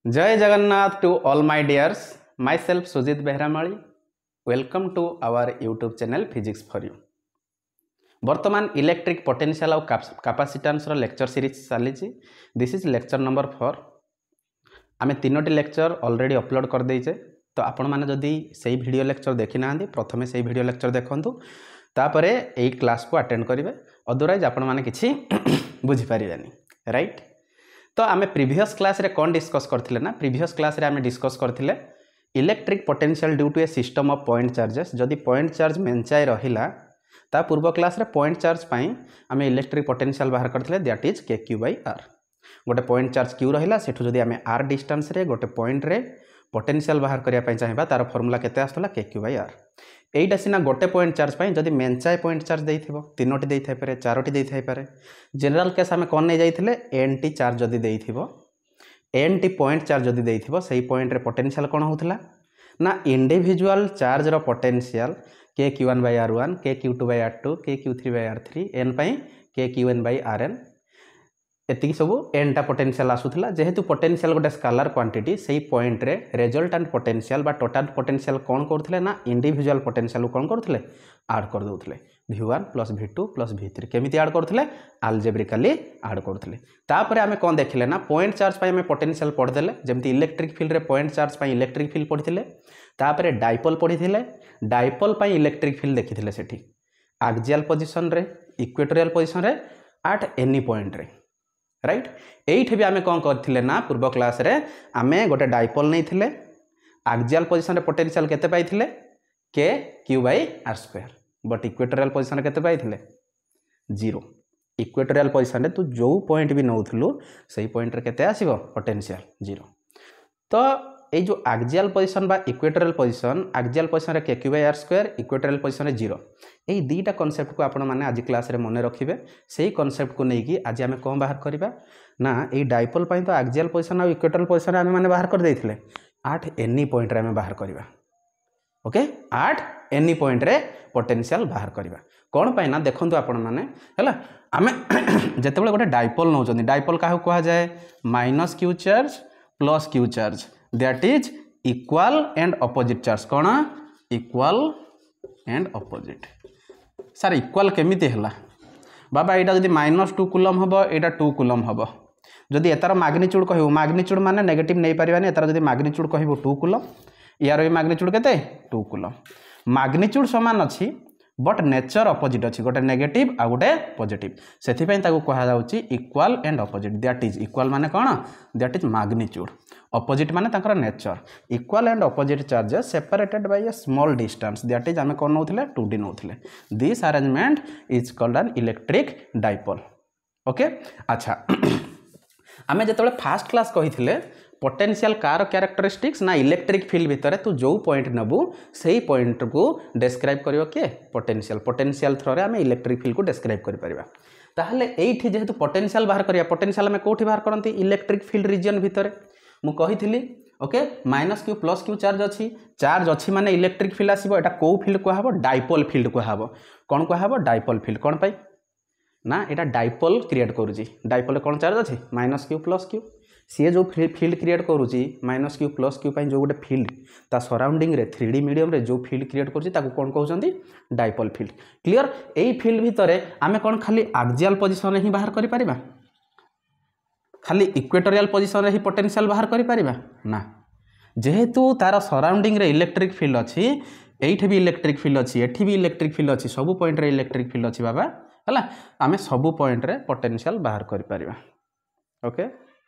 जय Jagannath to all my dears myself Sujit Behramali welcome to our YouTube channel physics for you. वर्तमान electric potential और capacitance lecture series चली। This is lecture number 4। आम तीनोटी lecture already upload कर देचे, तो आपण मैंने जदि से वीडियो लेक्चर देखी ना प्रथमे से वीडियो लेक्चर देखूँ, तापर यही क्लास को अटेंड करेंगे। अदरवाइज आपण मैंने किसी बुझीपारे राइट। तो आम प्रीवियस क्लास रे कौन डिस्कस करथिले ना, प्रीवियस क्लास रे आम डिस्कस करथिले electric potential due to a system of point charges. जदि पॉइंट चार्ज मेंचाए रहिला ता पूर्व क्लास रे पॉइंट चार्ज पाई आम इलेक्ट्रिक पोटेंशियल बाहर करथिले, दैट इज के क्यू बाई आर। गोटे पॉइंट चार्ज क्यू रहिला, सेठु जदि आम आर डिस्टेंस रे गोटे पॉइंट रे पोटेंशियल बाहर करिया पई चाहिबा, तार फॉर्मूला केते आस्तला के क्यू बाई आर। एटा सीना गोटे पॉइंट चार्ज पाई जदि मेंचाए पॉइंट चार्ज देइथिबो, तीनोटी देइ थाइ पारे, चारोटी देइ थाइ पारे। जनरल केस आम कोन नै जाइथिले, एन टी चार्ज जदि देइथिबो, एन टी पॉइंट चार्ज जदि देइथिबो, सेही पॉइंट रे पोटेंशियल कोन होउथला ना इंडिविजुअल चार्ज रो potential k q one by r one, k q two by r two, k q three by r three, n पाई k q n by r n, एति सब एनटा पोटेंशियल आसुथला। जेहेतु पोटेंशियल गोटे स्केलर क्वांटिटी, सेही point रे resultant potential बा टोटल पोटेंशियल कोन करथले ना इंडिविजुअल पोटेंशियल कोन करथले ऐड कर दोथले, v1 plus v2 plus v3 केमिति ऐड करथले, अलजेब्रिकली ऐड करथले। तापर आमे कोन देखिले ना पॉइंट चार्ज पाई आमे पोटेंशियल पढ़ देले, जेमति इलेक्ट्रिक फील्ड रे पॉइंट चार्ज पाई इलेक्ट्रिक फील्ड पढ़िथिले, तापर डाइपोल पढ़िथिले, डाइपोल पाई इलेक्ट्रिक फील्ड देखिथिले सेठी एक्सियल पोजीशन रे, इक्वेटोरियल पोजीशन रे, एट एनी पॉइंट रे राइट। एठी भी आमे कोन करथिले ना पूर्व क्लास रे आमे गोटे डाइपोल नै थिले, एक्सियल पोजीशन रे पोटेंशियल केते पाइथिले k q by r square, but equatorial position रे केते पाइथिले जीरो। इक्वेटोरियल पोजीशन रे तू जो पॉइंट भी नउथलु सही पॉइंट रे केते आसीबो पोटेंशियल जीरो। तो ये जो एक्सियल पोजीशन बा इक्वेटोरियल पोजीशन, एक्सियल पोजीशन रे k q by r square, equatorial position रे जीरो। यही दुईटा कॉन्सेप्ट को आपण माने आज क्लास रे मने रखिबे। सेही कॉन्सेप्ट को नेकी आज आमे कोन बाहर करिबा ना एई डाइपोल पई तो एक्सियल पोजीशन और इक्वेटोरियल पोजीशन आमे माने बाहर कर देइथिले, एट एनी पॉइंट रे आमे बाहर करिबा। ओके, एट एनी पॉइंट रे पोटेंशियल बाहर करिबा। कोन पई ना देखंतु आपण माने हला आमे जेतेबेले गोटे डाइपोल नउचंदी, डाइपोल काहू कहा जाय minus q charge plus q charge, that is equal and opposite charge. कौन equal and opposite. Sir equal केमिति हला बाबा, एटा जदि -2 कूलम हबो, एटा 2 कूलम हबो। जदि एतार मैग्नीट्यूड कहबो, मैग्नीट्यूड माने नेगेटिव नै परिबानी, एतार जदि मैग्नीट्यूड कहबो 2 कूलम, यार भी मैग्नीट्यूड केते 2 कूलम। मैग्नीट्यूड समान अछि बट नेचर अपोजिट अछि, गोटे नेगेटिव आ गोटे पॉजिटिव, सेथि पई ताको कहा जाउची equal and opposite. That is equal माने कोन, दैट इज मैग्नीट्यूड, अपोजिट माने ताकर nature. Equal and opposite charges separated by a small distance, that is आमे कोन नउथिले 2d नउथिले। This arrangement is called an electric dipole. Okay अच्छा आमे जेतेबेले फर्स्ट क्लास कहिथिले पोटेंशियल कार कैरेक्टरिस्टिक्स ना इलेक्ट्रिक फील्ड भितर तू जो पॉइंट नबू सही पॉइंट को डिस्क्राइब करियो के पोटेंशियल, पोटेंशियल थ्रो रे आमे इलेक्ट्रिक फील्ड को डिस्क्राइब करि परिबा। ताहले एठी जेहेतु पोटेंशियल बाहर करिया, पोटेंशियल में कोठी बाहर करंती इलेक्ट्रिक फील्ड रीजन भितर मु कहिथिली। Okay minus q plus q charge अच्छी माने इलेक्ट्रिक फील्ड आसीबो, एटा को फील्ड को हाबो डाइपोल फील्ड को हाबो। कोन को हाबो डाइपोल फील्ड, कोन पाई ना एटा डाइपोल क्रिएट करूची। डाइपोल कोन चार्ज अछि माइनस क्यू प्लस क्यू, सी जो फील्ड क्रिएट करूची माइनस क्यू प्लस क्यू पाई जो गोटे फील्ड ता सराउंडिंग रे 3D मीडियम रे जो फील्ड क्रिएट करूची ताको कोन कहउचंदी डाइपोल फील्ड। क्लियर। एई फील्ड भितरे आमे कोन खाली एक्सियल पोजीशन रे ही बाहर करि परिबा, खाली इक्वेटोरियल पोजीशन रे ही पोटेंशियल बाहर करि परिबा ना, जेहेतु तार सराउंडिंग रे इलेक्ट्रिक फील्ड अछि, एठी भी इलेक्ट्रिक फील्ड अछि, एठी भी इलेक्ट्रिक फील्ड अछि, सब पॉइंट रे इलेक्ट्रिक फील्ड अछि बाबा हला, आमे सब पॉइंट रे पोटेंशियल बाहर करि परिबा। ओके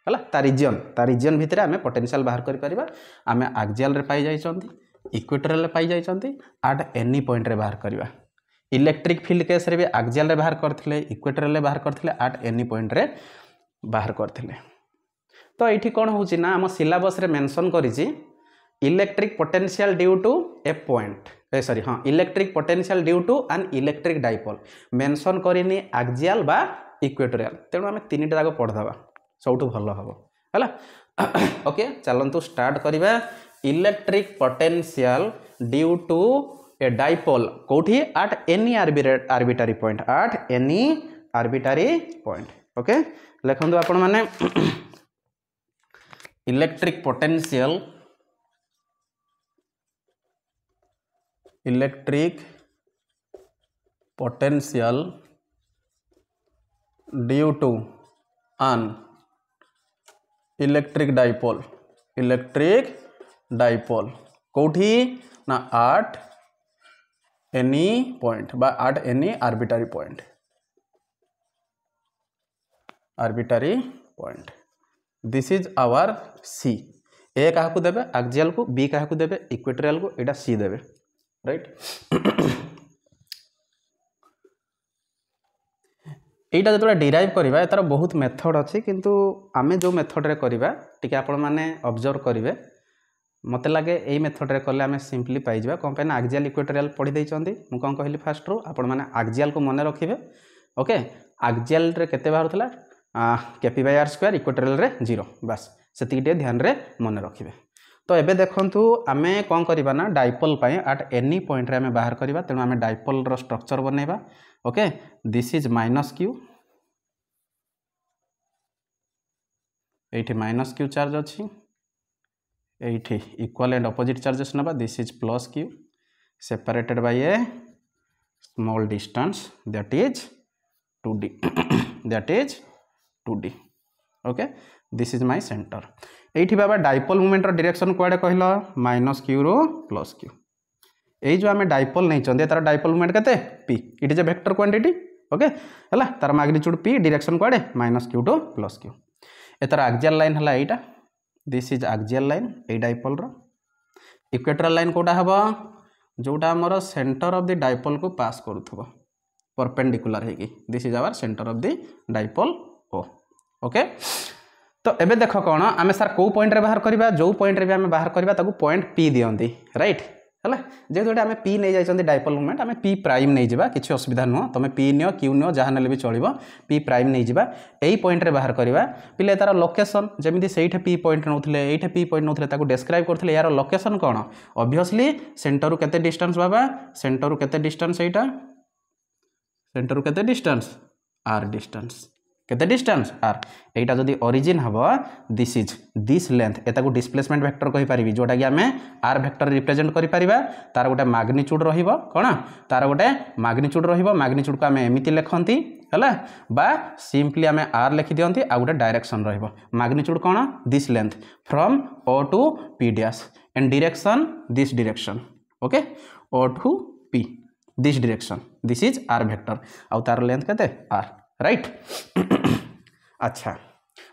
हला ता रीजन भितर आमे पोटेंशियल बाहर करि परिबा। आमे एक्सियल रे पाई जाइचंती, इक्वेटोरियल रे पाई जाइचंती, एट एनी पॉइंट रे बाहर करिबा। इलेक्ट्रिक फील्ड केस रे भी एक्सियल रे बाहर करथिले, इक्वेटोरियल रे बाहर करथिले, एट एनी पॉइंट रे बाहर करथिले। तो एठी कोन होउची ना हम सिलेबस रे मेंशन करिची electric potential due to a point, sorry हाँ electric potential due to an electric dipole, mention करिनी एक्सियल बा इक्वेटोरियल। तेणु आमे तीनटा जाक पढ़दबा सबठु भलो हबो हला। ओके चलंतु स्टार्ट करिबा। Electric potential due to a dipole कोठी at any arbitrary point, at any arbitrary point. Okay लिखंतु आपण माने electric potential due to an electric dipole कोठी ना at any point बा at any arbitrary point this is our सी ए क्या देवे एक्सियल को बी क्या देवे इक्वेटोरियल को एटा सी देवे राइट এইটা যেতବେଳେ ডিরাইভ করিবা এটার বহুত মেথড আছে কিন্তু আমি যে মেথডরে করিবা টিকে আপন মানে অবজর্ভ করিবে মতে লাগে এই মেথডরে কলে আমি সিম্পলি পাই যাবা কোন পাইনা আক্সিয়াল ইকুয়েটোরিয়াল পড়ি দেইছন্তি মু কোন কহিলি ফার্স্ট रो আপন মানে আক্সিয়াল को মনে রাখিবে ओके आक्सियल रे केते बाहरथला kp by r square equatorial रे 0 बस सेतिकिटे ध्यान रे मने रखिबे तो एबे देखंतु आमे कोन करिबा ना डाइपोल पाए एट एनी पॉइंट रे आमे बाहर करिबा तेनु आमे डाइपोल रो स्ट्रक्चर बनेबा okay this is minus q एठी माइनस क्यू चार्ज अछि एठी इक्वल एंड ऑपोजिट चार्जेस नबा this is plus q separated by a small distance that is 2d okay this is my centre एठी बाबा dipole moment रो direction कोआडे कहलो minus q रो प्लस क्यू ए जो आमे डाइपोल नै चंदे तार डाइपोल मोमेंट केते p it is a vector quantity okay हला तार मैग्नीट्यूड p डायरेक्शन कोआडे minus q to plus q एतार एक्सियल लाइन हला एटा दिस इज एक्सियल लाइन ए डाइपोल रो इक्वेटोरियल लाइन कोटा हबो जोटा हमर सेंटर ऑफ द डाइपोल को पास करूथबो परपेंडिकुलर है कि this is our centre of the dipole ओ ओके तो एबे देख कोन आमे सर को पॉइंट रे बाहर करबा जो पॉइंट रे भी आमे बाहर करबा ताकू पॉइंट p दियंती राइट हला जे जोटा आमे p नै जाय छंदी डाइपोल मोमेंट आमे p प्राइम नै जिबा किछि असुविधा न तमे p नियो q नियो जहां नेले भी चलिबो p प्राइम नै जिबा एई पॉइंट रे बाहर करबा पिले तार लोकेशन जेमिति सेइठे p पॉइंट नउथले एइठे p पॉइंट नउथले ताकू डिस्क्राइब करथले यार लोकेशन कोन ऑब्वियसली सेंटर रु केते डिस्टेंस बाबा सेंटर रु केते डिस्टेंस एइटा सेंटर रु केते डिस्टेंस r डिस्टेंस केते डिस्टेंस r एटा जदी ओरिजिन हबो दिस इज दिस लेंथ एता को डिस्प्लेसमेंट वेक्टर कहि परिबी जोटा कि हमें r वेक्टर रिप्रेजेंट करि परिबा तार गोटे मैग्नीट्यूड रहिबो कोन तार गोटे मैग्नीट्यूड रहिबो मैग्नीट्यूड को हमें एमिति लेखंती हला बा सिंपली हमें r लिखि दियंती आ गोटे डायरेक्शन रहिबो मैग्नीट्यूड कोन this length from o to p dash and direction this direction okay o to p this direction this is r vector आ तार लेंथ केते r राइट अच्छा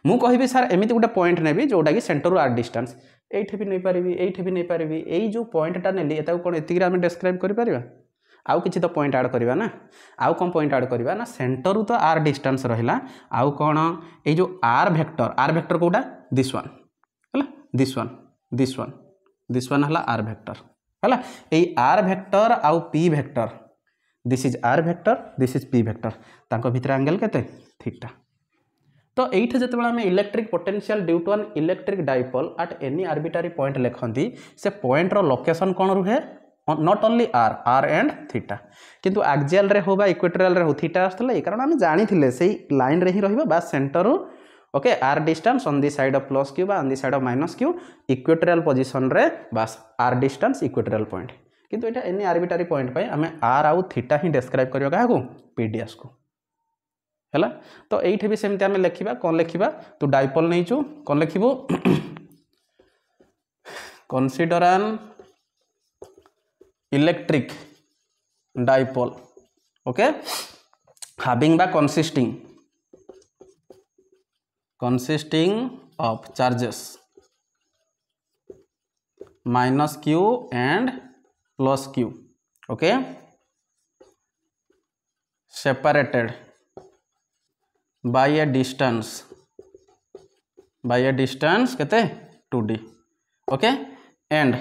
मु कहिबी सर एमिति गोटे पॉइंट नेबी जोटा कि सेंटर रु r डिस्टेंस एइठे भी नै पारिबी एइठे भी नै पारिबी एई जो पॉइंटटा नेली एता कोन एतिगिरा हम डिस्क्राइब करि परिबा आउ किछि तो पॉइंट ऐड करबा ना आउ कोन पॉइंट ऐड करबा ना सेंटर रु तो r डिस्टेंस रहिला आउ कोन एई जो r वेक्टर कोडा दिस वन हला दिस वन हला r वेक्टर हला एई r वेक्टर आउ p vector this is r vector this is p vector तांको भीतर एंगल केते थीटा तो एइठे जेतेबेला हम electric potential due to an electric dipole at any arbitrary point लेखंती से पॉइंट रो लोकेशन कोन रुहे not only r and theta किंतु एक्सियल रे हो बा इक्वेटोरियल रे हो थीटा आस्तले ए कारण हम जानि थिले सेही लाइन रे ही रहिबो बा सेंटर रो okay r distance on the side of plus q बा on the side of minus q equatorial position रे बस r डिस्टेंस इक्वेटोरियल पॉइंट किंतु एटा एनी आर्बिट्ररी पॉइंट पाई हमें r आउ थीटा ही डिस्क्राइब करियो काहा को p ds को हैला तो एइठे भी सेमते हमें लिखिबा कोन लिखिबा तू डाइपोल नै छु कोन लिखिबो consider an electric dipole okay having बा consisting of charges minus q and plus q okay separated by a distance केते 2d okay and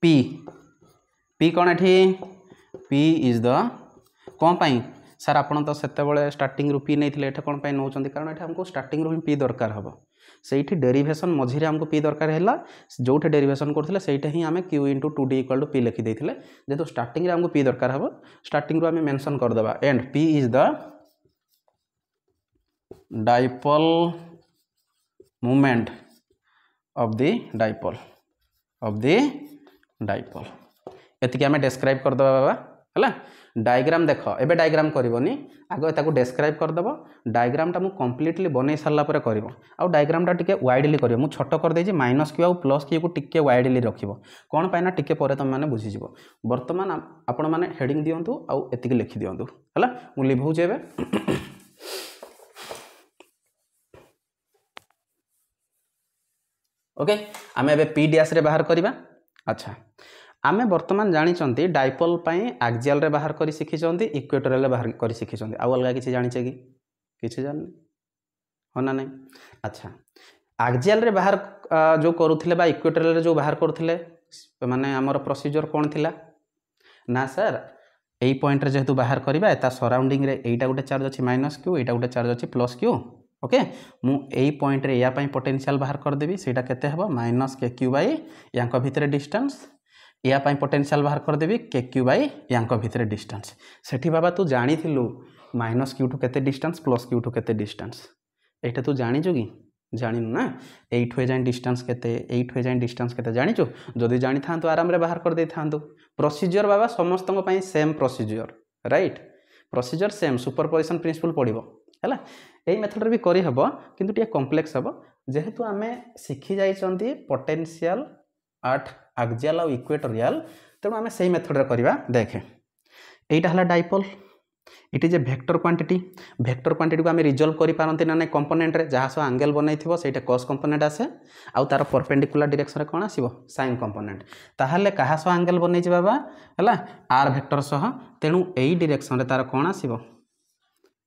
p कौन एठी p is the कौन पाई सर आपन तो सेते बेले स्टार्टिंग रु p नै थिले एठे कोन पाई नौचंदी कारण एठे हमको स्टार्टिंग रु p दरकार हबो सेठी डेरिवेशन मझिरे हमको p दरकार हैला जोठे डेरिवेशन करथिले सेठी ही हमें q * 2d = p लिखि देथिले जेतो स्टार्टिंग रे हमको p दरकार हबो स्टार्टिंग रु हमें मेंशन कर देबा and p is the dipole moment of the dipole एतिक आम डिस्क्राइब करदे बाबा है डायग्राम देख एबे डायग्राम करनी आग ताको डिस्क्राइब करदेव डायग्राम टा मु कंप्लीटली बनै सारा पर कर डायग्राम टा टिके वाइडली कर मु छोट कर देछि माइनस क्यू आउ प्लस क्यू को टिके वाइडली रखिबो कोन पाइना टिके पर तुम माने बुझी जिवो वर्तमान आपण माने हेडिंग दियंतु आउ एतिक लिखि दियंतु हला मु लिभौ जेबे ओके आमे एबे पी डैश रे बाहर करबा अच्छा आमे वर्तमान जानी डाइपोल एक्सियल रे बाहर कर शिखी इक्वेटोरियल बाहर कर शिखी आउ अलग किसी जाने कि जान हो ना नहीं अच्छा एक्सियल रे बाहर जो करुले बा इक्वेटोरियल जो बाहर करुले माने आमर प्रोसीजर कौन थिला ना सर यही पॉइंट रे जेहेतु बाहर करबा ता सराउंडिंग रे एटा गोटे चार्ज अछि माइनस क्यू एटा गोटे चार्ज अछि प्लस क्यू ओके मु एई पॉइंट रे या पई पोटेंशियल बाहर कर देबी सेटा केते हबो माइनस के क्यू बाई यांक भितरे डिस्टेंस या पाई पोटेंशियल बाहर कर देबी के क्यू बाई यांक भितरे डिस्टेंस सेठी बाबा तू जानी थिलु माइनस क्यू टू केते डिस्टेंस प्लस क्यू टू केते डिस्टेंस एटा तू जानी छु कि जानिनु ना एठु जाय डिस्टेंस केते एठु जाय डिस्टेंस केते जानि छु जदी जानि थांतु आराम रे बाहर कर दे थांतु प्रोसीजर बाबा समस्तक पई same procedure right procedure same superposition principle पड़िबो हैला एई मेथड रे भी करी हबो किंतु टिके कॉम्प्लेक्स हबो जेहेतु आमे सिखि जाइछंती पोटेंशियल एट एक्सियल और इक्वेटोरियल तेणु आम से मेथड रे करबा देखे एटा हला dipole it is a vector quantity को आम रिजल्व करि पारंती ना कंपोनेंट रे जहाँ सह एंगल बनैथिबो सेटा कॉस कंपोनेंट आसे आउ तार परपेंडिकुलर डायरेक्शन रे कोन आसीबो साइन कंपोनेंट ताहाले कहा सह एंगल बनै छै बाबा हला आर वेक्टर सह तेणु एई डायरेक्शन रे तार कोन आसीबो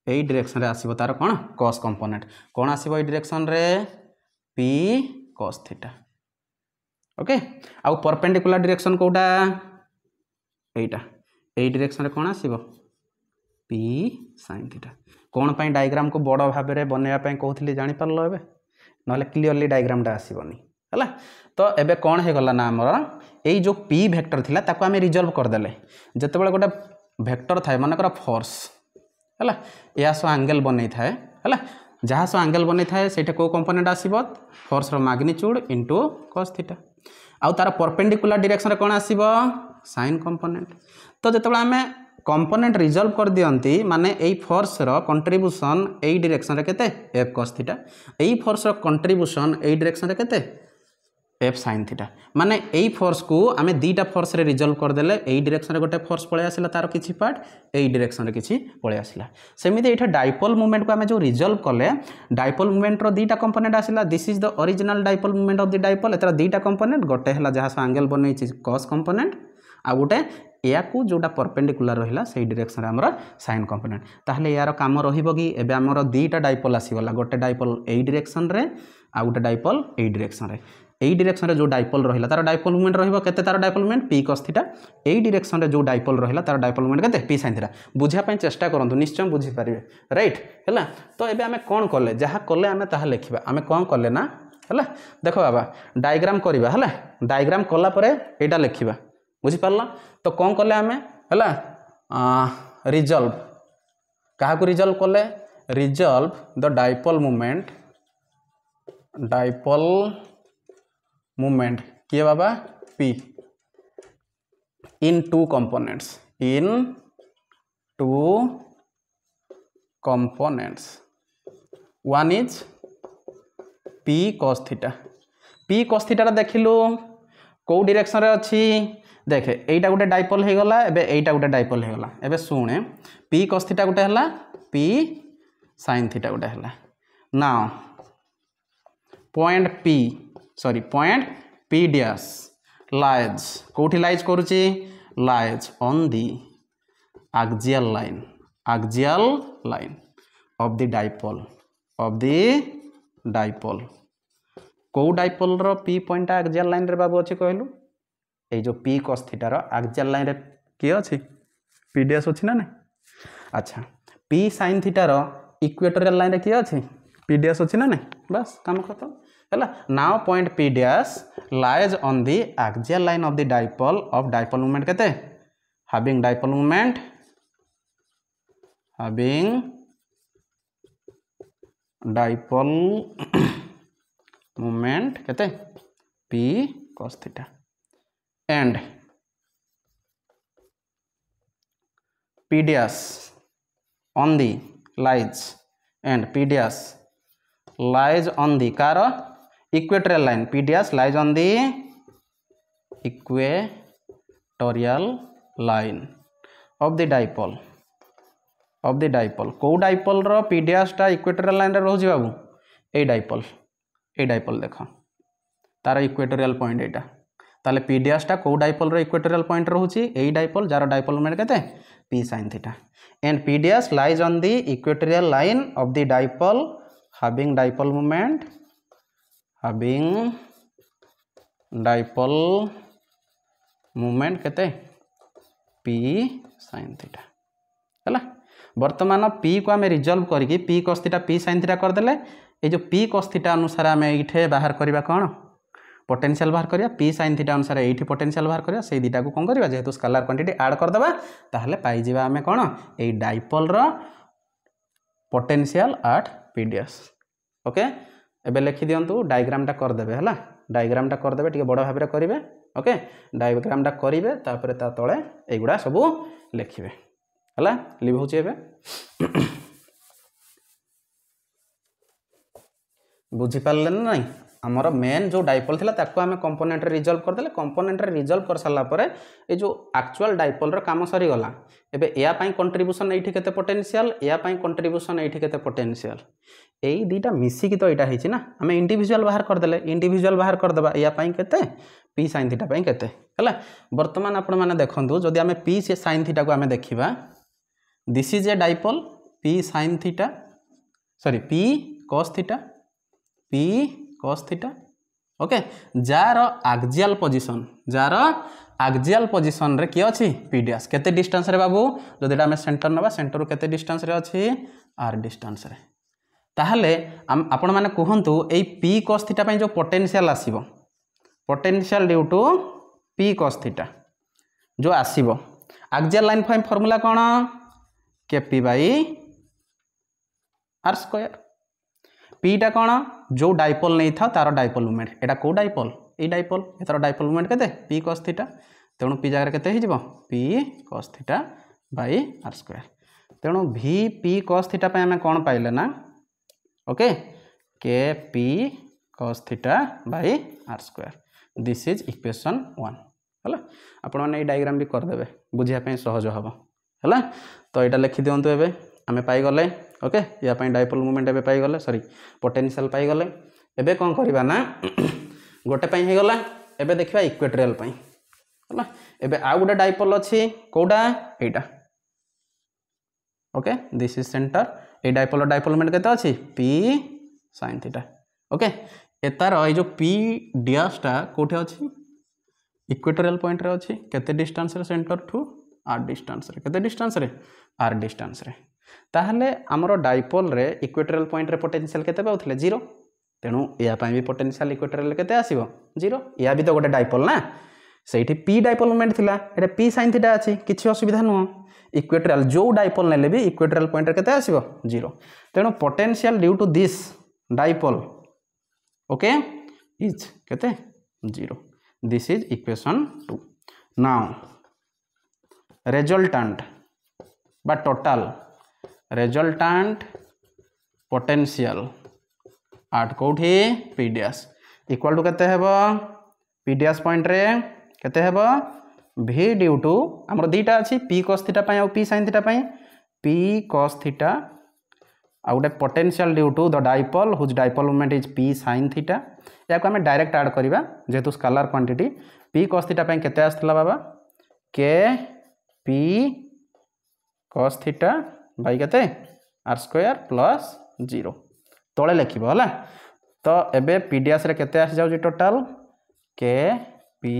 एई डायरेक्शन रे आसीबो तार कोन कॉस कंपोनेंट कोन आसीबो एई डायरेक्शन रे पी कॉस थीटा ओके आउ परपेंडिकुलर डायरेक्शन कोटा एटा एई डायरेक्शन रे कोन आसीबो पी sin थीटा कोन पई डायग्राम को बड़ भाव रे बनेया पई कहउथली जानि परलो एबे नले क्लियरली डायग्राम डा आसीबोनी हला तो एबे कोन हे गला ना हमर एई जो पी वेक्टर थिला ताको आमे रिजल्व कर देले जते बेले गोटा वेक्टर थाए माने कर फोर्स हला या सो एंगल बनै थाए हला जहाँ सो एंगल बनै थाए सेटा को कंपोनेंट आसीबो फोर्स रो मैग्नीट्यूड इनटू cos थीटा आउ तार परपेंडिकुलर डायरेक्शन रे कोन आसीबो साइन कंपोनेंट तो जेतबे आमे कंपोनेंट रिजल्व कर दियंती माने एई फोर्स रो कंट्रीब्यूशन एई डायरेक्शन रे केते f cos थीटा एई फोर्स रो कंट्रीब्यूशन एई डायरेक्शन रे केते f sin थीटा माने एई फोर्स को आमे दीटा फोर्स रे रिजल्व कर देले एई डायरेक्शन रे गोटे फोर्स पळे आसिला तार किछि पार्ट एई डायरेक्शन रे किछि पळे आसिला सेमिति एठा डाइपोल मूवमेंट को आमे जो रिजल्व कले डाइपोल मूवमेंट रो दीटा कंपोनेंट आसिला this is the original dipole moment of the dipole एतरा दीटा कंपोनेंट गोटे हला जहा स एंगल बनै छि cos कंपोनेंट आ गोटे या को जोटा परपेंडिकुलर रहिला सेई डायरेक्शन रे हमर साइन कंपोनेंट ताहले यार काम रहिबो कि एबे हमर दीटा डाइपोल आसीगला गोटे डाइपोल एई डायरेक्शन रे आ गोटे डाइपोल एई डायरेक्शन रे एई डायरेक्शन रे जो डाइपोल रहिला तार डाइपोल मूवमेंट रहिबो केते तार dipole moment p cos theta एई डायरेक्शन रे जो डाइपोल रहिला तार डाइपोल मूवमेंट केते p sin थीटा बुझा पय चेष्टा करंतु निश्चय बुझी पारिबे राइट हैला तो एबे हमें कोन करले जहा करले हमें ताहा लिखिबा हमें कोन करले ना हैला देखो बाबा डायग्राम करबा हैला डायग्राम कला परे एटा लिखिबा बुझी पारला तो कौन कले हमें हैला रिजल्व कहा को रिजल्व कले रिजल्व द डाइपोल मूवमेंट किए बाबा p in two components one is p cos theta p cos theta देखिलु को डायरेक्शन रे अछि देखे एटा गोटे डाइपोल हे गला एबे एटा गोटे डाइपोल हे गला एबे सुने p cos थीटा गोटे हला p sin थीटा गोटे हला now point p dash lies कोठी लाइज करूची lies on the axial line of the dipole को डाइपोल रो p पॉइंट एक्सियल लाइन रे बाबू अछि कहलु ए जो p cos theta rho axial line रे के अछि p डैश अछि ना नहीं अच्छा p sin theta rho equatorial line रे के अछि p डैश अछि ना नहीं बस काम खत्म हैला now point p dash lies on the axial line of the dipole moment केते having डाइपोल मूवमेंट मोमेंट केते p cos theta and p dash on the lies and p dash lies on the car equatorial line p dash lies on the equatorial line of the dipole को dipole रो p dash टा equatorial line रे रहउजी बाबू a dipole देख तार equatorial point एटा ताले p dash टा को dipole रो equatorial point रहउची ए डाइपोल जार डाइपोल मोमेंट केते p sin theta and p dash lies on the equatorial line of the dipole having dipole moment केते p sin थीटा हैला वर्तमान p को आम रिजल्व करके p cos theta p sin theta करदेले ये जो p cos थीटा अनुसार आम ये बाहर करवा कौन पोटेंशियल बाहर करिया p sin थीटा अनुसार ये पोटेंशियल बाहर करिया से दुटा को कौन करवा जेहेतु स्केलर क्वांटिटी ऐड करदेबा ताहले पाई जिबा आमे कौन ए डाइपोल रो potential at p dash okay एबे लिखि दियंतु डायग्राम टा कर देबे हला डायग्राम टा कर देबे टिके बड़ भाबरे करिवे ओके डायग्राम टा करिवे तापरे ता तळे एगुडा सब लिखिवे हला लिव होची एबे बुझी पारले नहीं आमर मेन जो डाइपोल थिला ताको आमे कंपोनेंट रे रिजॉल्व कर देले कंपोनेंट रे रिजॉल्व कर साला परे ए जो एक्चुअल डाइपोल रो काम सरी गला एबे या पई कंट्रीब्यूशन एठी केते पोटेंशियल या पई कंट्रीब्यूशन एठी केते पोटेंशियल एई दीटा मिसी की तो एटा हिची ना आमे इंडिविजुअल बाहर कर देले इंडिविजुअल बाहर कर देबा या पई केते p sin थीटा पई केते हला वर्तमान आपण माने देखंतु जदि आमे p sin थीटा को आमे देखिबा this is a dipole p sin theta sorry p cos theta okay jar axial position रे की अछि p dash केते डिस्टेंस रे बाबू जदिटा हमें सेंटर नबा सेंटर रो केते डिस्टेंस रे अछि r डिस्टेंस रे ताहले आपण माने कहंतु एई p cos थीटा पई जो पोटेंशियल आसीबो potential due to p cos theta जो आसीबो एक्सियल लाइन फाइम फार्मूला कोन kp by r square p टा कोन जो डाइपोल नहीं था तार डाइपोल मोमेंट एटा को डाइपोल ए डाइपोल एतार डाइपोल मोमेंट केते p cos थीटा तेणु p जगह केते हिजबो p cos theta by r square तेणु v p cos थीटा पे हमें कोन पाइले ना okay k p cos theta by r square this is equation 1 हला आपण माने ए डायग्राम भी कर देबे बुझिया पे सहज हबो हला तो एटा लिखि दियंतु एबे हमें पाई गले ओके या पई डाइपोल मोमेंट एबे पाई गले सॉरी पोटेंशियल पाई गले एबे कोन करबा ना गोटे पई हे गला एबे देखिबा इक्वेटोरियल पई हला एबे आ गुडे डाइपोल अछि कोडा एटा okay this is centre a dipole moment केते अछि p sin थीटा ओके एतार ए जो p dash टा कोठे अछि इक्वेटोरियल पॉइंट रे अछि केते डिस्टेंस रे सेंटर टू r डिस्टेंस रे केते डिस्टेंस रे r डिस्टेंस रे ताहले हमरो डाइपोल रे इक्वेटोरियल पॉइंट रे पोटेंशियल केते पाउथले 0 तेणु या पई भी पोटेंशियल इक्वेटोरियल केते आसीबो 0 या भी तो गोटे डाइपोल ना सेठी p डाइपोल मोमेंट थिला एटा p sin थीटा अछि किछि असुविधा न इक्वेटोरियल जो डाइपोल नेले भी इक्वेटोरियल पॉइंट रे केते आसीबो 0 तेणु potential due to this dipole okay is केते 0 this is equation 2 now resultant बा टोटल resultant potential आठ कोठी p dash इक्वल टू केते हेबो p dash पॉइंट रे केते हेबो v ड्यू टू हमर दीटा अछि p cos थीटा पई और p sin थीटा पई p cos थीटा आ गोटे potential due to the dipole whose dipole moment is p sin theta या को हमें डायरेक्ट ऐड करबा जेतु scalar quantity p cos theta पई केते आस्तला बाबा k p cos theta by केते r स्क्वायर प्लस 0 तळे लिखिबो हला तो एबे p dash रे केते आसी जाउ total k p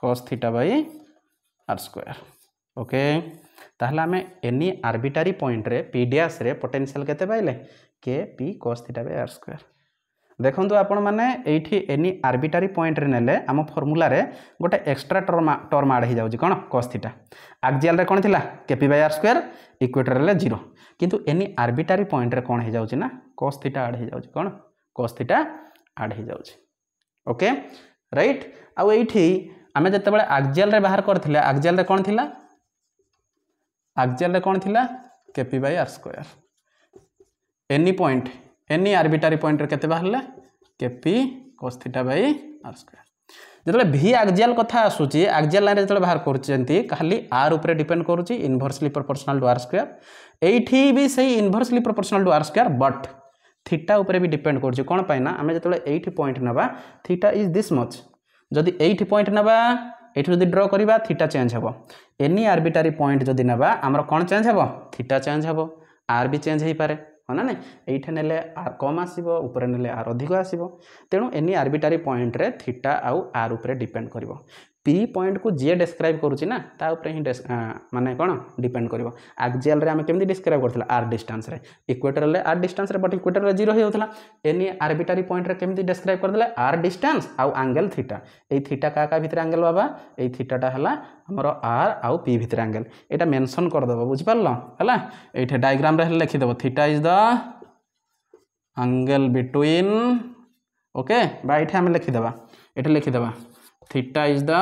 cos theta by r square okay ताहला हमें एनी आर्बिट्रारी पॉइंट रे p dash रे पोटेंशियल केते पाइले k p cos theta by r square देखंतु आपण माने एठी एनी आर्बिट्रारी पॉइंट रे नेले आम फार्मूला रे गोटे एक्स्ट्रा टर्म ऐड हो जाउची कोन cos थीटा एक्सियल रे कोन थिला kp by r square equatorial रे 0 किंतु एनी आर्बिट्रारी पॉइंट रे कोन हो जाउची ना cos थीटा ऐड हो जाउची कोन cos थीटा ऐड हो जाउची ओके राइट आउ एठी आमे जते बेले एक्सियल रे बाहर करथिले एक्सियल रे कोन थिला एक्सियल रे कोन थिला kp by r square any point any arbitrary point रे केते बाहरले kp cos theta by r square जतले v एक्सियल कथा आसुची एक्सियल लाइन जतले बाहर करचंती खाली r ऊपर डिपेंड करूची inversely proportional to r square एठी भी सही inversely proportional to r square but theta ऊपर भी डिपेंड करूची कोन पाइना आमे जतले एठी पॉइंट नबा थीटा इज दिस मच जदि एठी पॉइंट नबा एठी जदि ड्रॉ करिबा थीटा चेंज हबो एनी आर्बिट्रारी पॉइंट जदि नबा हमर कोन चेंज हबो थीटा चेंज हबो r भी चेंज हेई पारे होना नहीं एठे नेले r कम आसीबो ऊपर नेले r अधिक आसीबो तेणु एनी आर्बिट्रारी पॉइंट रे थीटा आउ r ऊपर डिपेंड करिवो p पॉइंट को जे डिस्क्राइब करूची ना ता ऊपर ही माने कोन डिपेंड करिवो एक्सियल रे हम केमि डिस्क्राइब करथला r डिस्टेंस रे इक्वेटर रे r डिस्टेंस रे बट इक्वेटर रे 0 हे होथला एनी आर्बिट्रारी पॉइंट रे केमि डिस्क्राइब करदले r डिस्टेंस आउ एंगल थीटा ए थीटा का भितर एंगल बाबा ए थीटाटा हला हमरो r आउ p भितर एंगल एटा मेंशन कर दबो बुझि पारलो हला एठे डायग्राम रे लिखि दबो theta is the angle between okay बा एठे हम लिखि दबा एठे लिखि दबा theta is the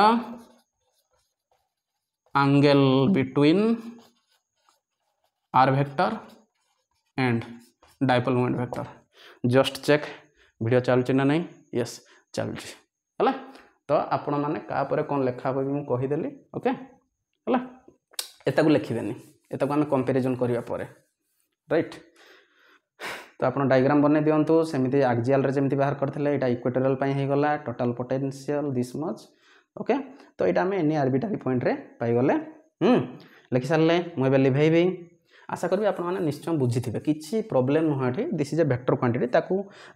angle between r vector and dipole moment vector just check video चलुची ना नहीं यस चलुची हला तो आपण माने का परे कोन लेखा होबी मु कहि देली ओके हला एता को लिखि देनी एता को हम कंपैरिजन करिया परे राइट तो आपण डायग्राम बने दियंतु सेमिति एक्सियल रे जेमिति बाहर करथिले एटा इक्वेटोरियल पई हे गला total potential this much okay तो एटा हम एनी आर्बिट्रारी पॉइंट रे पाई गले लिखि सारले मु एबे लिभेइबी आशा करबी आपण माने निश्चय बुझिथिबे किछि प्रॉब्लम न हठी this is a vector quantity ताकू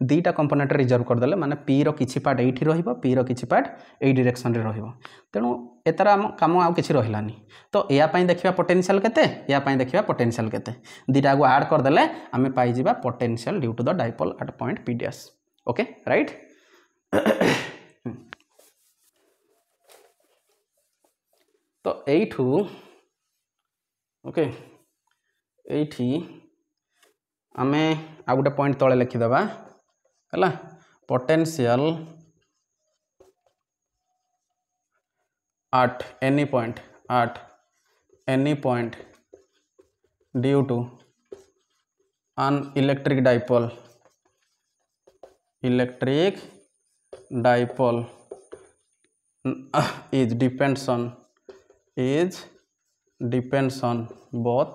दीटा कंपोनेंट रिजर्व कर देले माने p रो किछि पार्ट एठी रहिबो p रो किछि पार्ट ए डायरेक्शन रे रहिबो तेनु एतार काम आ किछि रहिलानी तो या पई देखिबा पोटेंशियल केते या पई देखिबा पोटेंशियल केते दीटा को ऐड कर देले हमें पाई जिबा potential due to the dipole at point p dash okay right तो एठू ओके एठी आमे आ गोटे पॉइंट तळे लिखि दबा हला potential at any point due to an electric dipole is depends on both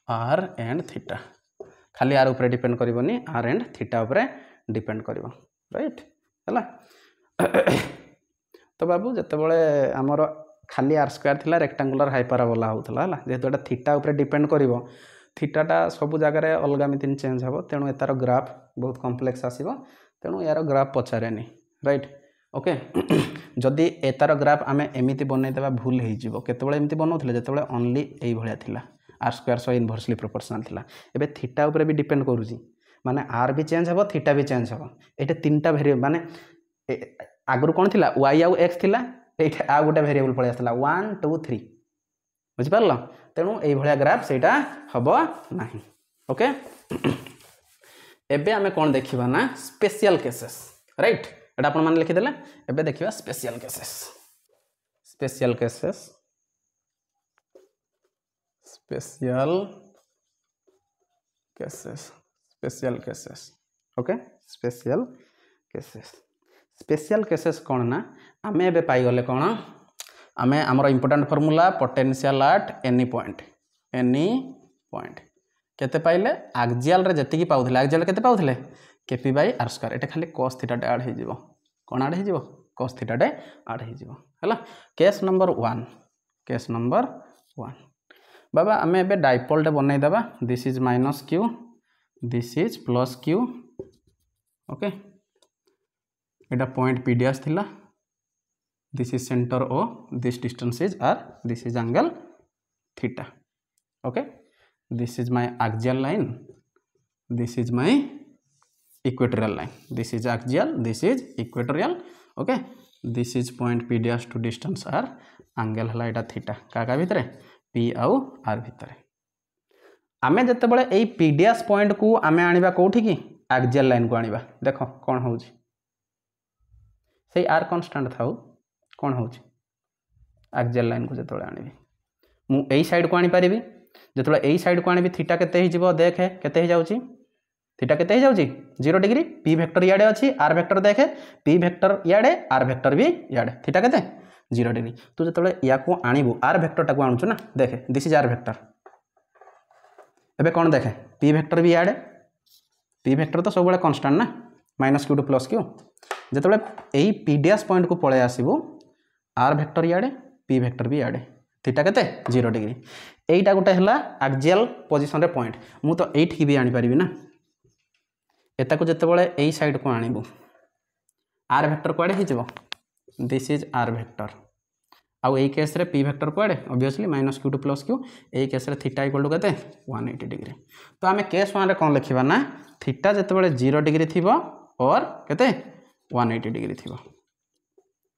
r and theta खाली r ऊपर डिपेंड करबोनी r and theta ऊपर डिपेंड करबो राइट हला तो बाबू जते बळे हमर खाली r स्क्वायर थिला रेक्टेंगुलर हाइपरबोला होतला हला जेतो एटा थीटा ऊपर डिपेंड करबो थीटाटा सब जगह रे अलगा मितिन चेंज हबो तेनु एतार ग्राफ बहुत कॉम्प्लेक्स आसीबो तेनु यार ग्राफ पचारेनी राइट ओके जदि एतार ग्राफ आमे एमिति बनै देबा भूल हे जिवो केते बळे एमिति बनौथिले जेते बळे ओनली एई भलिया थिला r square so inversely proportional थिला एबे थीटा ऊपर भी डिपेंड करूची माने r भी चेंज हबो थीटा भी चेंज हबो एटे तीनटा वेरिएबल माने आगुर कोन थिला y आउ x थिला एटे आ गोटे वेरिएबल पळे आसला 1 2 3 बुझि परला तेनु एई भलिया ग्राफ सेटा हबो नाही ओके एबे हमें कोन देखिबा ना स्पेशल केसेस राइट एटा आपण मान लिखि देले एबे देखिबा special cases okay special cases कोन ना आमे एबे पाई गले कोन आमे हमर important formula potential at any point केते पाइले एक्सियल रे जति की पाउथले एक्सियल केते पाउथले kp by r स्क्वायर एटा खाली cos थीटा ऐड हे जिवो कोन ऐड हे जिवो cos थीटा ऐड हे जिवो हला केस नंबर 1 बाबा हमें एबे डाइपोल बनै दबा this is minus q this is plus q okay एटा पॉइंट p डैश थिला this is centre o this distance is r this is angle theta okay this is my axial line this is my equatorial line this is axial this is equatorial okay this is point p dash to distance r angle हला एटा theta का भितरे p आउ r भितरे आमे जते बळे एई p dash point को आमे आनिबा कोठी की एक्सियल लाइन को आनिबा देखो कोन होउची से आर कन्स्टाट थाउ कौन हो एक्सियल लाइन को जो आनी मुझे साइड को आनीपारि जो यही साइड को आनी थीटा केते देखे केते जाऊँगी थीटा केते जाऊँगी 0 डिग्री पी वेक्टर इयाडे अच्छी आर वेक्टर देखे पी वेक्टर इयाडे आर वेक्टर भी इयाडे थीटा केते 0 डिग्री तू जो या आणबू आर वेक्टर टाक आणुचु ना देखे दिस इज आर वेक्टर एबे कौन देखे पी वेक्टर भी इयाडे पी वेक्टर तो सब कन्स्टाट ना minus q to plus Q जो यही पी डैश पॉइंट को पलि आसबू आर वेक्टर इयाडे पी वेक्टर भी इयाडे थीटा केते 0 डिग्री एटा गोटे है एक्सियल पोजिशन रे पॉइंट मु तो एठी भी आनीपारि ना एता को जितेबाला यही साइड को आणबू आर वेक्टर कुआडे हो दिस इज आर वेक्टर आउ यही केस रे पी वेक्टर कुआडे obviously minus q to plus q यही केस रे थीटा इक्वल टू केते 180 डिग्री तो आम केस 1 रे कौन लिखा ना थीटा जितेबाला 0 डिग्री थी और केते 180 डिग्री थी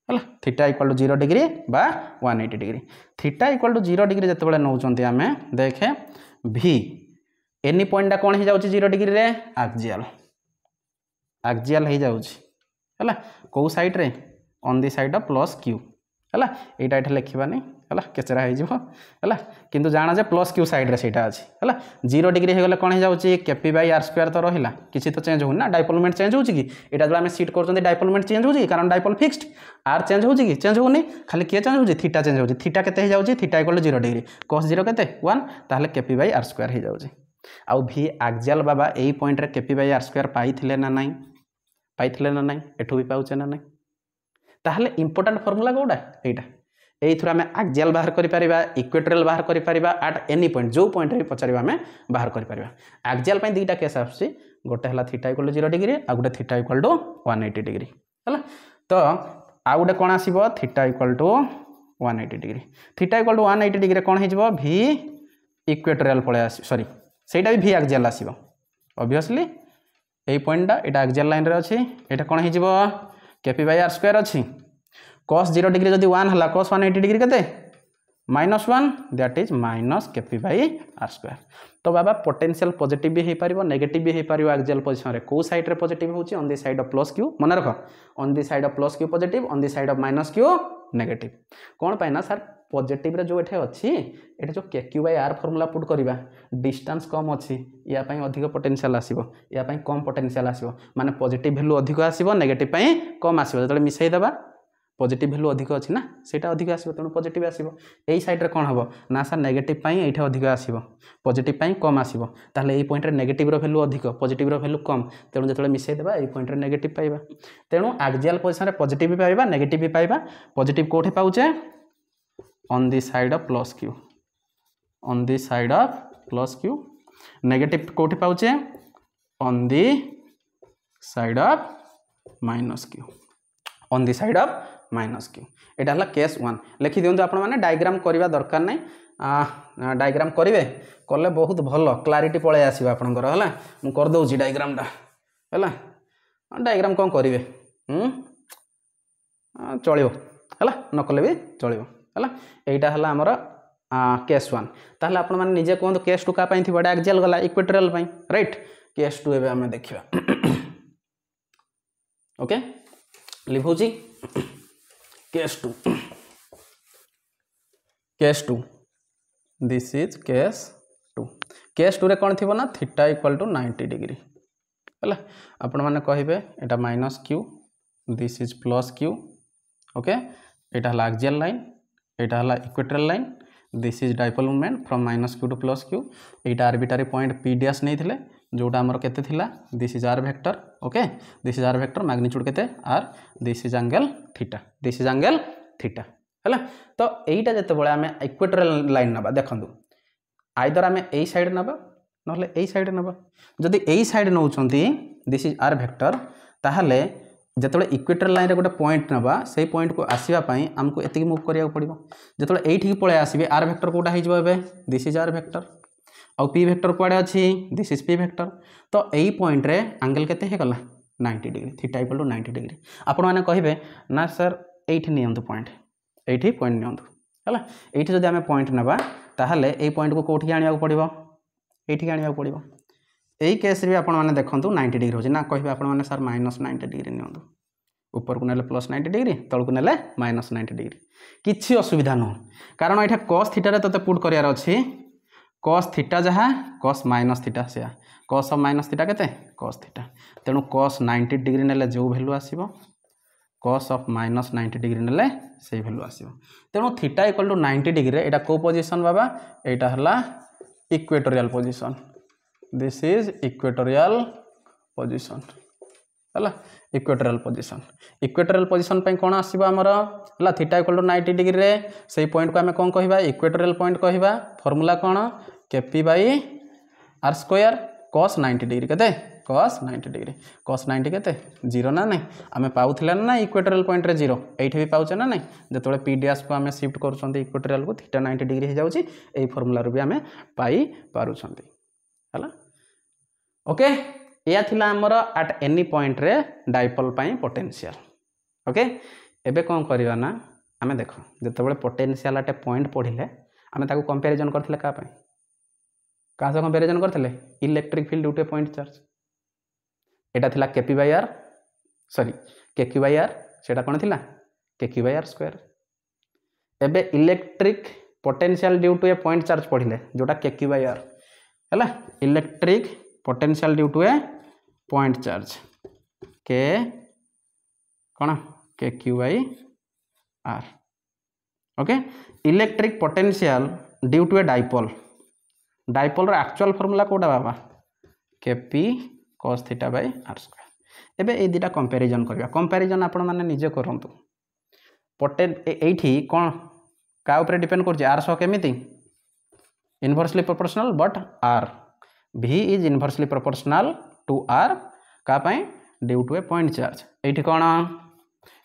है थीटा इक्वल टू 0 डिग्री बा 180 degree theta equal to 0 degree जितेबाला नौचंती आमे देखे भी एनी पॉइंटा कौन हो जाउची 0 डिग्री रे एक्सियल एक्सियल हो जाउची है कौ साइड रे on the side of plus Q है यहाँ ये लिखानी है केचरा है किंतु जाना जे प्लस क्यू साइड रे सेटा अच्छी है 0 डिग्री हो गले कौन हो जाउची केपी बाय आर स्क्वायर तो रहिला किसी तो चेंज होनी ना डाइपोल मोमेंट चेंज होची कि एटा जो आम सीट कर डाइपोल मोमेंट चेंज होची कारण डाइपोल फिक्स्ड आर चेंज होची कि चेंज होनी खाली किए चेंज होची थीटा चेंज होची थीटा केते हो जाउची theta equal to 0 degree cos 0 केते 1 ताहले केपी बाय आर स्क्वायर हो जाउची आउ भी एक्सियल बाबा यही पॉइंट रे केपी बाय आर स्क्वायर पाइथिले ना नहीं पाइथिले ना नहीं एठू भी पाउचे ना नहीं ताहले इंपोर्टेंट फार्मूला कोडा एटा एई थ्रू आमे एक्सियल बाहर करि परिबा इक्वेटोरियल बाहर करि परिबा एट एनी पॉइंट जो पॉइंट रे पचारिबा आमे बाहर करि परिबा एक्सियल पई दुईटा केस आछि गोटे हला थीटा इक्वल टू 0 डिग्री आ गोटे थीटा इक्वल टू 180 डिग्री हला तो आ गोटे कोन आसीबो theta equal to 180 degree theta equal to 180 degree कोन हिजबो भी इक्वेटोरियल पळे आसी सॉरी सेटा भी एक्सियल आसीबो ऑब्वियसली एई पॉइंटटा एटा एक्सियल लाइन रे अछि एटा कोन हिजबो केपी बाय आर स्क्वायर अछि cos 0 डिग्री जदि 1 हला cos 180 डिग्री केते -1 that is minus kp by r square तो बाबा पोटेंशियल पॉजिटिव भी हो पारिबो नेगेटिव भी हो पारिबो एक्सियल पोजीशन रे को साइड रे पॉजिटिव होची on the side of plus q मन रख on the side of plus q positive on the side of minus q negative कोन पाइना सर पॉजिटिव रे जो एठे अछि एठे जो k q by r formula put करिबा डिस्टेंस कम अछि या पई अधिक पोटेंशियल आसीबो या पई कम पोटेंशियल आसीबो माने पॉजिटिव वैल्यू अधिक आसीबो नेगेटिव पई कम आसीबो जतले मिसई देबा पॉजिटिव वैल्यू अधिक अच्छी ना सेटा अधिक आसीबो तेणु पॉजिटिव आसीबो एई साइड रे कोन हबो ना सर नेगेटिव पई एठे अधिक आसीबो पॉजिटिव पई कम आसीबो ताले एई पॉइंट रे नेगेटिव रो वैल्यू अधिक पॉजिटिव रो वैल्यू कम तेणु जतले मिसई देबा एई पॉइंट रे नेगेटिव पाइबा तेणु एक्सियल पोजीशन रे पॉजिटिव भी पाइबा नेगेटिव भी पाइबा पॉजिटिव कोठे पाउचे on the side of plus q on the side of plus q negative कोठे पाउचे on the side of minus q on the side of minus q एटा हला केस 1 लिखि दियंतु आपण माने डायग्राम करिवा दरकार नै डायग्राम करिवे कले बहुत भलो क्लैरिटी पळे आसीबा आपनकर हला मु कर दउची डायग्राम टा हला डायग्राम कोन करिवे चलिबो हला न कले भी चलिबो हला एटा हला हमर केस 1 ताहले आपण माने निजे कोन केस 2 का पई थि बडा एक्सियल गला इक्वेटोरियल पई राइट केस 2 एबे हमें देखिबा ओके लिखुची केस 2 दिस इज केस 2 रे कौन थी ना थीटा इक्वल टू 90 डिग्री है आपण मैंने कहे एटा minus q this is plus q okay एटा हला एक्सियल लाइन एटा हला equatorial line this is dipole moment from minus q to plus q एटा आर्बिट्रारी पॉइंट पी डैश नहीं थिले जोटा आमर केते थिला this is r vector okay this is r vector magnitude केते r this is angle theta है तो यहीटा जिते बड़े आम इक्वेटोरियल लाइन नवा देखु आइदर आम यही साइड नवा ना यही साइड नवा जदि यही साइड नौ दिस इज आर वेक्टर ताहले जिते इक्वेटोरियल लाइन रे गोटे पॉइंट नवा से पॉइंट को आसवाई आमको एति मूव करिया पड़ो जो ये पलि आसबे आर वेक्टर कोटा हो दिस इज आर वेक्टर आउ पी वेक्टर कुआड़े अच्छी दिस इज पी वेक्टर तो यही पॉइंट रे एंगल केते हे गला 90 degree theta equal to 90 degree आपण माने कहिबे ना सर एठी नियंतु पॉइंट एठी पॉइंट नियंतु हला एठी जदि आमे पॉइंट नबा ताहले एई पॉइंट को कोठी आनिया पड़िबो एठी आनिया पड़िबो एई केस रे आपण माने देखंतु 90 डिग्री होछि ना कहिबे आपण माने सर -90 डिग्री नियंतु ऊपर को नेले +90 डिग्री तल को नेले -90 डिग्री किछि असुविधा न कारण एठा cos थीटा रे तते पुट करियार अछि cos थीटा जहा cos माइनस थीटा से cos ऑफ माइनस थीटा केते cos थीटा तेणु cos 90 डिग्री नेले जो वैल्यू आसीबो cos ऑफ -90 डिग्री नेले से वैल्यू आसीबो तेणु थीटा इक्वल टू 90 डिग्री एटा को पोजीशन बाबा एटा हला equatorial position this is equatorial position हला इक्वेटोरियल पोजीशन पे कोन आसीबो हमर हला थीटा इक्वल टू 90 डिग्री रे सेही पॉइंट को हमें कोन कहिबा इक्वेटोरियल पॉइंट कहिबा फार्मूला कोन kp/r² cos 90 डिग्री केते cos 90 डिग्री cos 90 केते 0 ना नहीं आमे पाउथिला ना इक्वेटोरियल पॉइंट रे 0 एठी भी पाउचे ना नहीं जेतोले p डैश को आमे शिफ्ट करछंती इक्वेटोरियल को थीटा 90 डिग्री हे जाउची एई फार्मूला रो भी आमे पाई पारुछंती हला ओके या थिला हमर एट एनी पॉइंट रे डाइपोल पाई पोटेंशियल ओके एबे कोन करबा ना आमे देखो जेतबेले पोटेंशियल एट पॉइंट पढिले आमे ताको कंपैरिजन करथिले का पाई का से कंपैरिजन करथिले electric field due to point charge एटा थिला kp/r सॉरी kq/r सेटा कोन थिला kq/r²। एबे electric potential due to a point charge पढिले जोटा kq/r हैला electric potential due to a point charge k कोन kq/r okay electric potential due to a dipole dipole रो actual formula कोडा बाबा kp cos θ/r²। एबे ए दिटा comparison करबा comparison आपण माने निजे करंतु एठी कोन का ऊपर डिपेंड करछि r सो केमिति inversely proportional but r v is inversely proportional to r का पई due to a point charge एठी कोन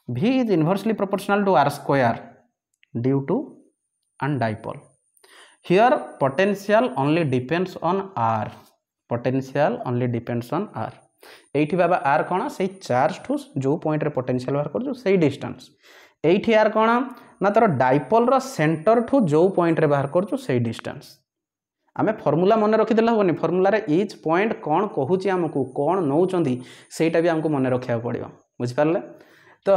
v is inversely proportional to r² due to an dipole here potential only depends on r potential only depends on r एठी बाबा r कोन से charge ठू जो point रे potential बाहर कर जो सही डिस्टेंस एठी r कोन ना तर डाइपोल रो सेंटर ठू जो पॉइंट रे बाहर कर जो सही डिस्टेंस आमे फार्मूला मन रखि देला होनी फार्मूला रे ईच पॉइंट कोन कहूची हमकु कोन नौचंदी सेटा भी हमकु मन रखिया पड़िबो बुझि पारले तो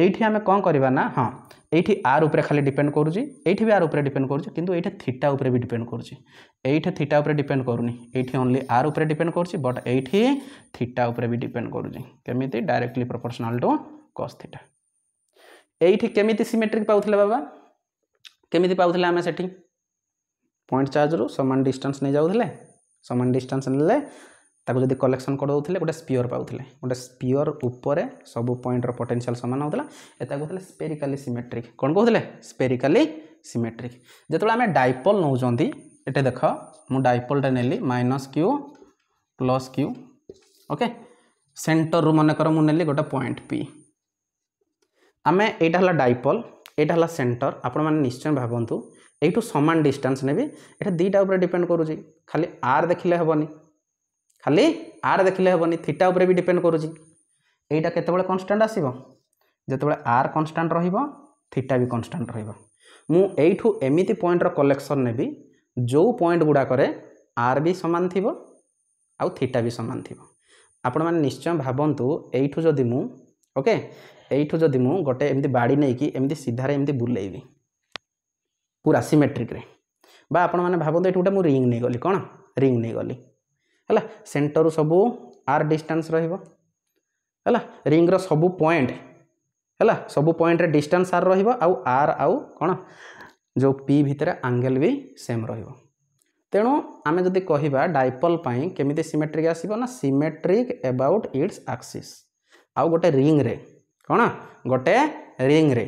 एठी हमें कौन करबा ना हाँ एठी आर ऊपर खाली डिपेंड करूची एठी भी आर ऊपर डिपेंड करूची किंतु एठी थीटा ऊपर भी डिपेंड करूची एठी थीटा ऊपर डिपेंड करूनी एठी ओनली आर ऊपर डिपेंड करूची बट एठी थीटा ऊपर भी डिपेंड करूची केमिति directly proportional to cos theta एठी केमिति सिमेट्रिक पाउथले बाबा केमिति पाउथले हमें सेठी पॉइंट चार्ज रो समान डिस्टेंस नै जाउथले समान डिस्टेंस नेले ताको जदि कलेक्शन कर दउथले गोटे स्फीयर पाउथले गोटे स्फीयर ऊपर सब पॉइंट रो पोटेंशियल समान होतला एता कहथले स्फेरिकली सिमेट्रिक कोन कहथले स्फेरिकली सिमेट्रिक जेतबे हमें डाइपोल नउचंती एटे देखो मु डाइपोल टा नेली -q + q ओके सेंटर रो माने कर मु नेली गोटे पॉइंट p आमे एटा हला डाइपोल एटा हला सेंटर आपण माने निश्चय भाबंतु एठू समान डिस्टेंस नेबी एटा दीटा ऊपर डिपेंड करूची खाली r देखिले हेबनी खाली r देखिले हेबनी थीटा ऊपर भी डिपेंड करूची एटा केतेबेले कांस्टेंट आसीबो जेतेबेले r कांस्टेंट रहिबो थीटा भी कांस्टेंट रहिबो मु एठू एमिति पॉइंट रो कलेक्शन नेबी जो पॉइंट गुडा करे r भी समान थिबो आ थीटा भी समान थिबो आपण माने निश्चय भाबंतु एठू जदि मु ओके एठू जदि मु गोटे एमिति बाडी नै कि एमिति सीधा रे एमिति बुलेइबी पूरा सिमेट्रिक रे बा आपण माने भाबंतु एठू गोटे मु रिंग नै गली कोन रिंग नै गली हला सेंटर सबू r डिस्टेंस रहिबो हला रिंग रो सबू पॉइंट हला सबू पॉइंट रे डिस्टेंस r रहिबो आ r आ कोन जो p भितरे एंगल भी सेम रहिबो तेणु आमे जदि कहिबा डाइपोल पाई केमिति सिमेट्रिक आसीबो ना सिमेट्रिक अबाउट इट्स एक्सिस आ गोटे रिंग रे कोन गोटे रिंग रे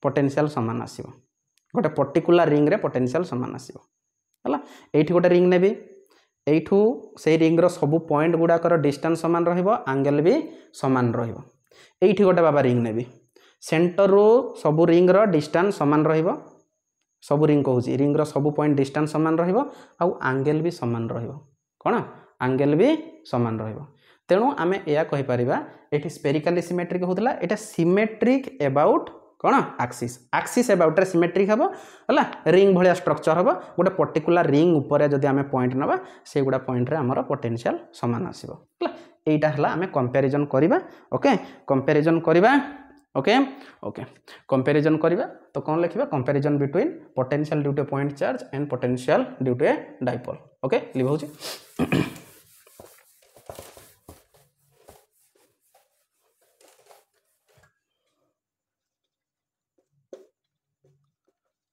पोटेंशियल समान आसीबो गोटे पर्टिकुलर रिंग रे पोटेंशियल समान आसीबो हला एठी गोटे रिंग नेबी एठू से रिंग रो सबू पॉइंट गुडा कर डिस्टेंस समान रहिबो एंगल भी समान रहिबो एठी गोटे बाबा रिंग नेबी सेंटर रो सबू रिंग रो डिस्टेंस समान रहिबो सबू रिंग कहूची रिंग रो सबू पॉइंट डिस्टेंस समान रहिबो आ एंगल भी समान रहिबो कोन एंगल भी समान रहिबो तेणु आमे एया कहि परिबा एठी स्फेरिकली सिमेट्रिक होतला एटा सिमेट्रिक अबाउट कौन एक्सिस एक्सिस अबाउट रे सिमेट्रिक हम है रिंग भाया स्ट्रक्चर हम गोटे पर्टिकुलर रिंग उपर जदि आम पॉइंट नवा से गुड़ा पॉइंट रे हमर पोटेंशियल समान आसीबो एटा हला आम कंपैरिजन करबा ओके कंपैरिजन करबा ओके ओके कंपैरिजन करबा तो कौन लिखिबा comparison between potential due to point charge and potential due to a dipole okay लिख होची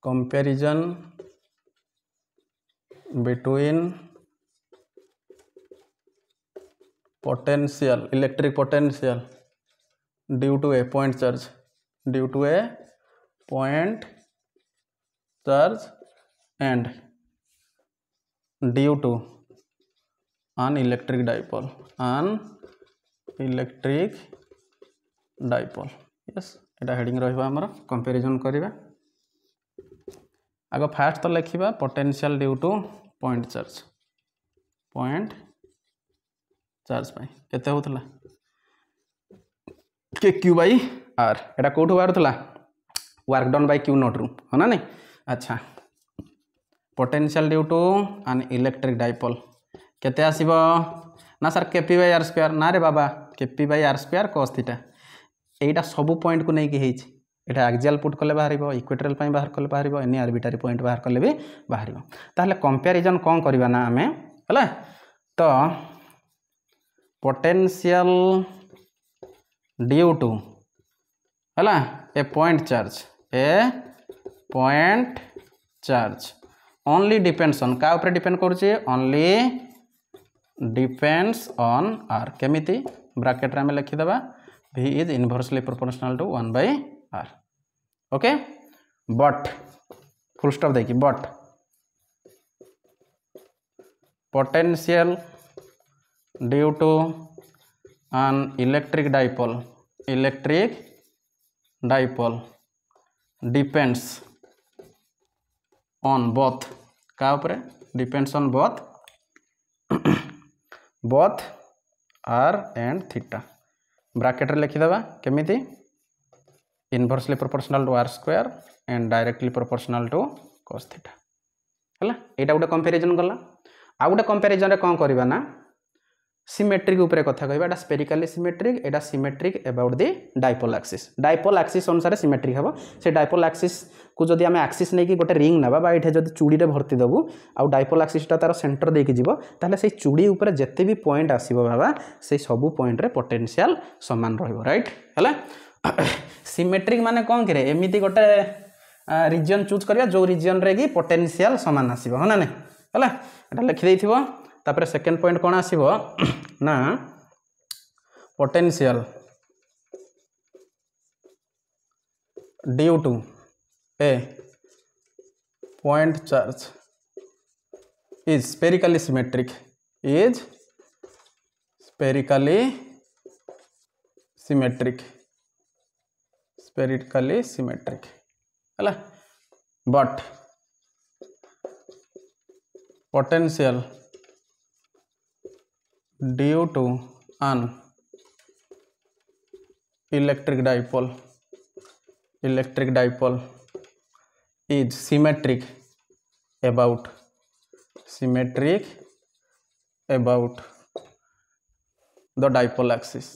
comparison between potential electric potential due to a point charge and due to an electric dipole yes एटा heading रहिबा हमर comparison करिबा आग first तो लिखा potential due to point charge केते होतला के क्यू बाई आर एटा कोठो बाहरतला work done by q naught रू हो ना नहीं अच्छा potential due to an electric dipole केते आसीबो ना sir K P by r square ना रे बाबा K P by r square cos theta एटा सब पॉइंट को नहीं कि हेछि एटा एक्सियल पुट कले बाहर इक्वेटोरियल पाई बाहर कले बाहर एनी आर्बिट्रारी पॉइंट बाहर कले भी बाहर ताहले कंपैरिजन कौन करबा ना आमे हला तो पोटेंशियल ड्यू टू हला a point charge only depends on का ऊपर डिपेंड करूची ओनली डिपेंड्स ऑन आर केमिति ब्रैकेट रे हम लिखि देबा v is inversely proportional to 1 by r okay but full stop देखिए but potential due to an electric dipole depends on both का ऊपर depends on both r and theta bracket रे लिखि देबा केमिति inversely proportional to r square and directly proportional to cos theta हला एटा गोटे कंपैरिजन गला आ गोटे कंपैरिजन रे कोन करबा ना सिमेट्रिक ऊपर कथा कहबा एटा spherically symmetric Etah symmetric about the dipole axis अनुसार सिमेट्रिक हबो से डाइपोल एक्सिस को जदि आमे एक्सिस नै कि गोटे रिंग नबा बा एठे जदि चूड़ी रे भर्ती दबु आ डाइपोल एक्सिस ता तार सेंटर दे के जीवो ताले से चूड़ी ऊपर जत्ते भी पॉइंट आसीबो बाबा से सब पॉइंट रे पोटेंशियल समान रहइबो राइट हला सिमेट्रिक माने कोन करे एमिति गोटे रीजन चूज करबा जो रीजन रे कि पोटेंशियल समान आसीबो हना नै हला एटा लिखि देथिबो तापर सेकंड पॉइंट कोन आसीबो ना potential due to a point charge is spherically symmetric हला but potential due to an electric dipole is symmetric about the dipole axis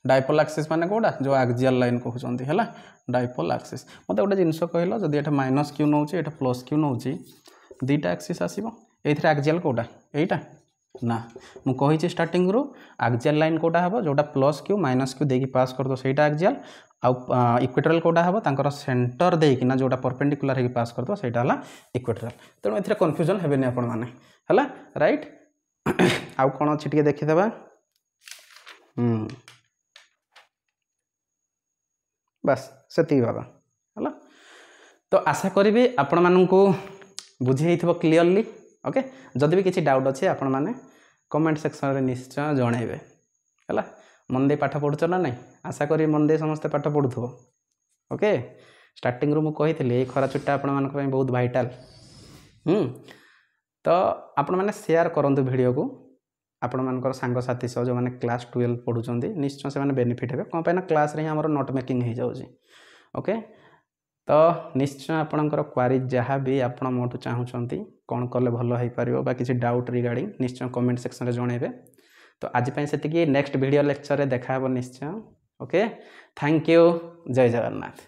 dipole axis माने कोडा जो एक्सियल लाइन कहउचंती हला डाइपोल एक्सिस मते गोटे जिंस कहलो जदि एटा माइनस क्यू नउची एटा प्लस क्यू नउची दीटा एक्सिस आसीबो एथरे एक्सियल कोडा एटा ना मु कहिछि स्टार्टिंग रो एक्सियल लाइन कोडा हबो जोटा प्लस क्यू माइनस क्यू देकी पास कर दो सेटा एक्सियल आ इक्वेटोरियल कोडा हबो तांकर सेंटर देकी ना जोटा परपेंडिकुलर हेकी पास कर दो सेटा हला इक्वेटोरियल तेनो एथरे कंफ्यूजन हेबेनी आपण माने हला राइट आ कोन अछि टिके देखि देबा बस सेती बाबा हला तो आशा करी आपण मानू बुझे क्लीयरली ओके जदि भी किसी डाउट अच्छे आपण मैंने कमेंट सेक्शन में निश्चय जनइबे है मन दे पाठ पढ़ुच ना नहीं आशा करी मन दे समस्ते पाठ पढ़ुथो ओके स्टार्टिंग रू मुझे खरा छुट्टा आपण मान बहुत भाइटाल तो आपण मैंने शेयर करंतु वीडियो को आपण मानकर सांगसाथी सह जो मैंने क्लास 12 पढ़ुंट निश्चय से बेनिफिट हे कौन ना क्लास रे हमर नोट मेकिंग हो जाऊँगी ओके। तो निश्चय आपणकर क्वारी जहाँ भी आप मोटू चाहूँगी कौन कले भल हो पार किसी डाउट रिगार्डिंग निश्चय कमेंट सेक्शन में जनइबे। तो आज से नेक्स्ट वीडियो लेक्चर देखा निश्चय ओके। Thank you. जय जगन्नाथ।